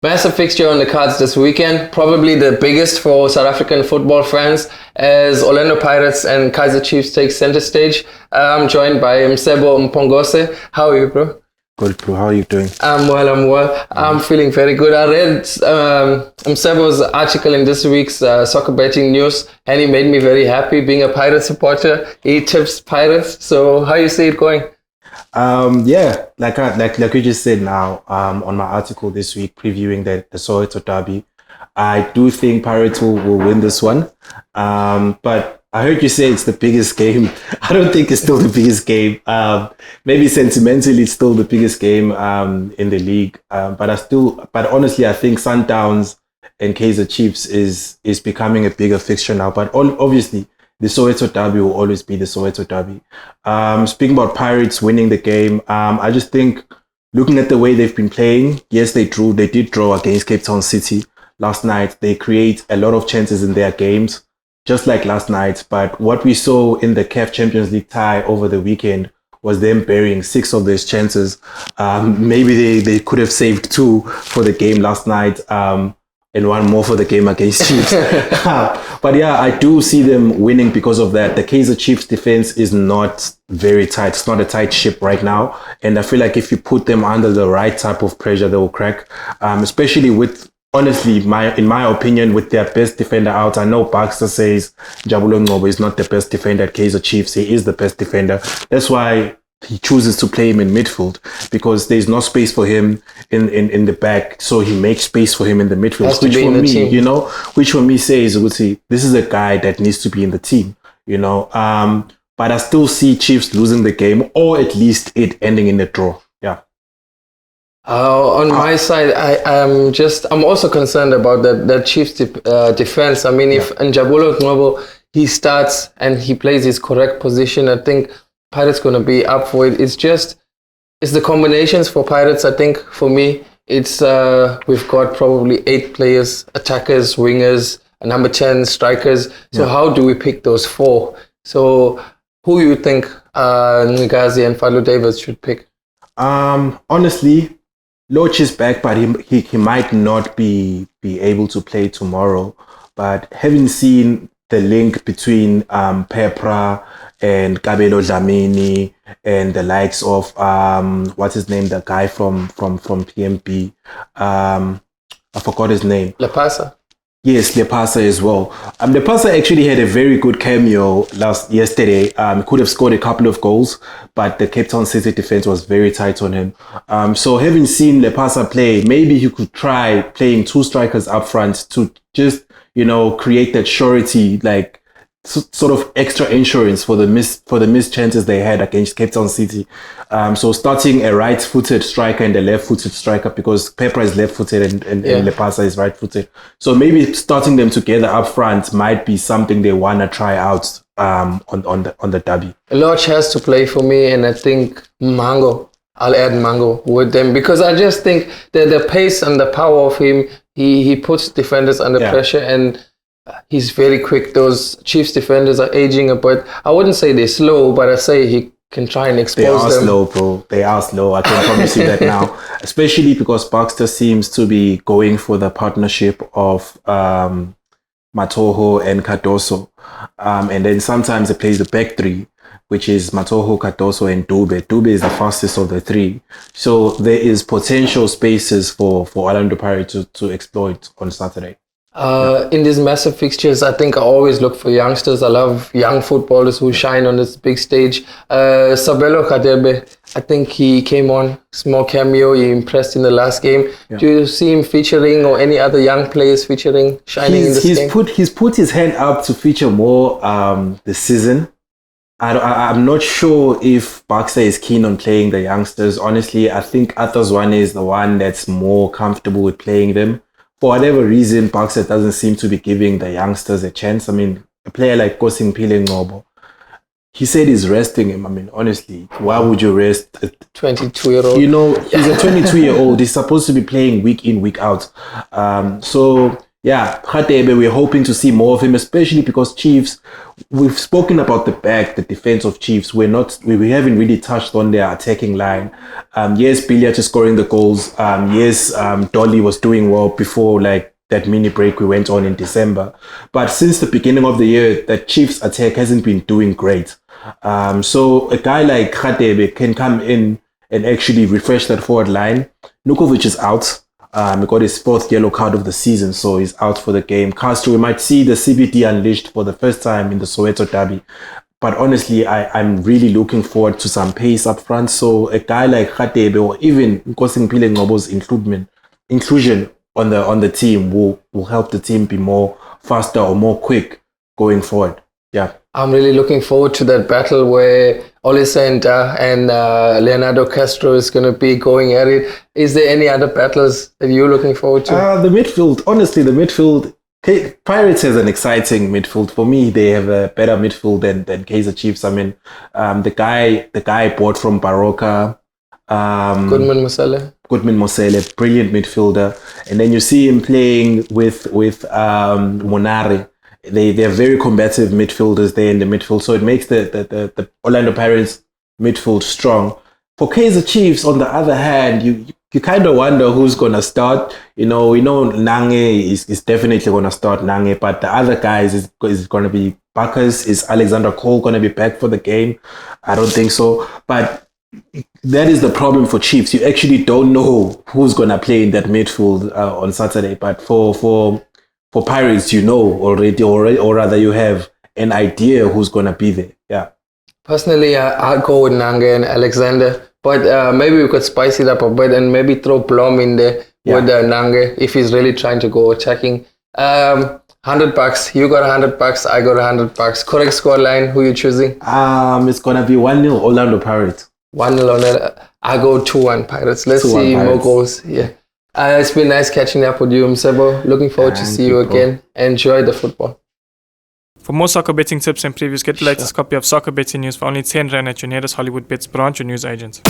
Massive fixture on the cards this weekend, probably the biggest for South African football fans, as Orlando Pirates and Kaizer Chiefs take center stage. I'm joined by Mcebo Mpongose. How are you, bro? Good, bro. How are you doing? I'm well. I'm feeling very good. I read Mcebo's article in this week's soccer betting news, and he made me very happy. Being a Pirates supporter, he tips Pirates. So how you see it going? Yeah, like you just said now, on my article this week previewing the Soweto Derby, I do think Pirates will win this one. But I heard you say it's the biggest game. I don't think it's still the biggest game. Maybe sentimentally it's still the biggest game in the league. But honestly, I think Sundowns and Kaizer Chiefs is becoming a bigger fixture now. But obviously, the Soweto Derby will always be the Soweto Derby. Speaking about Pirates winning the game, I just think looking at the way they've been playing, yes, they did draw against Cape Town City last night. They create a lot of chances in their games, just like last night. But what we saw in the CAF Champions League tie over the weekend was them burying 6 of those chances. Maybe they could have saved 2 for the game last night. And 1 more for the game against Chiefs. But yeah, I do see them winning because of that. The Kaizer Chiefs defense is not very tight. It's not a tight ship right now. And I feel like if you put them under the right type of pressure, they will crack. Especially with, honestly, in my opinion, with their best defender out. I know Baxter says Jabulo Ngobo is not the best defender at Kaizer Chiefs. He is the best defender. That's why he chooses to play him in midfield, because there's no space for him in the back. So he makes space for him in the midfield, which for me says, this is a guy that needs to be in the team, but I still see Chiefs losing the game, or at least it ending in a draw. Yeah. On my side, I'm also concerned about that Chiefs defense. I mean, if Njabulo Ngobo, he starts and he plays his correct position, I think Pirates going to be up for it. It's the combinations for Pirates. I think for me, it's we've got probably 8 players, attackers, wingers, a number 10 strikers. So how do we pick those 4? So who you think Ngazi and Fadlu Davids should pick? Honestly, Loach is back, but he might not be able to play tomorrow. But having seen the link between Pepra and Kabelo Dlamini and the likes of what's his name, the guy from PMP, I forgot his name. Lepasa. Yes, Lepasa as well. Lepasa actually had a very good cameo yesterday. He could have scored a couple of goals, but the Cape Town City defense was very tight on him. So having seen Lepasa play, maybe he could try playing 2 strikers up front to just, create that surety, like sort of extra insurance for the missed chances they had against Cape Town City. So starting a right-footed striker and a left-footed striker, because Pepper is left-footed and Lepasa is right-footed. So maybe starting them together up front might be something they want to try out on the derby. Lodge has to play for me, and I think I'll add Mango with them, because I just think that the pace and the power of him, he puts defenders under pressure, and he's very quick. Those Chiefs defenders are aging a bit. I wouldn't say they're slow, but I say he can try and expose them. They are slow, bro. They are slow. I can promise you that now. Especially because Baxter seems to be going for the partnership of Matoho and Cardoso. And then sometimes he plays the back 3, which is Matoho, Cardoso, and Dube. Dube is the fastest of the 3. So there is potential spaces for Orlando Pirates to exploit on Saturday. In these massive fixtures, I think I always look for youngsters. I love young footballers who shine on this big stage. Sabelo Kadebe, I think he came on, small cameo, he impressed in the last game. Yeah. Do you see him featuring, or any other young players shining in this game? He's put his hand up to feature more this season. I'm not sure if Baxter is keen on playing the youngsters. Honestly, I think Athoswane is the one that's more comfortable with playing them. For whatever reason, Baxter doesn't seem to be giving the youngsters a chance. I mean, a player like Kosimpile Ngobo, he said he's resting him. I mean, honestly, why would you rest a 22-year-old? He's a 22-year-old. He's supposed to be playing week in, week out. So yeah, Radebe, we're hoping to see more of him, especially because Chiefs, we've spoken about the defense of Chiefs. We haven't really touched on their attacking line. Yes, Billiard is scoring the goals. Yes, Dolly was doing well before like that mini break we went on in December. But since the beginning of the year, the Chiefs attack hasn't been doing great. So a guy like Radebe can come in and actually refresh that forward line. Nukovic is out. He got his 4th yellow card of the season, so he's out for the game. Castro, we might see the CBD unleashed for the first time in the Soweto Derby. But honestly, I'm really looking forward to some pace up front. So a guy like Radebe or even Nkosi Mpile Ngobo's inclusion on the team will help the team be more faster or more quick going forward. Yeah. I'm really looking forward to that battle where Olisenda and Leonardo Castro is going to be going at it. Is there any other battles that you're looking forward to? The midfield, honestly, Pirates has an exciting midfield. For me, they have a better midfield than Kaizer Chiefs. I mean, the guy bought from Baroka. Goodman Mosele, brilliant midfielder. And then you see him playing with Monare. They're very combative midfielders there in the midfield, so it makes the Orlando Pirates midfield strong. For Kaizer Chiefs, on the other hand, you kind of wonder who's gonna start. We know Nange is definitely gonna start Nange, but the other guys is gonna be Bacchus. Is Alexander Cole gonna be back for the game? I don't think so. But that is the problem for Chiefs. You actually don't know who's gonna play in that midfield on Saturday. But for Pirates, you know already, or rather you have an idea who's going to be there. Yeah. Personally, I'll go with Nange and Alexander, but maybe we could spice it up a bit and maybe throw Blom in there with Nange if he's really trying to go attacking. $100. You got $100. I got $100. Correct scoreline. Who you choosing? It's going to be 1-0 Orlando Pirates. 1-0 Orlando. I go 2-1 Pirates. Let's see more goals. Yeah. It's been nice catching up with you, Mcebo. Looking forward to see you again. Enjoy the football. For more soccer betting tips and previews, get the latest copy of Soccer Betting News for only 10 Rand at your nearest Hollywood Bets branch or news agent.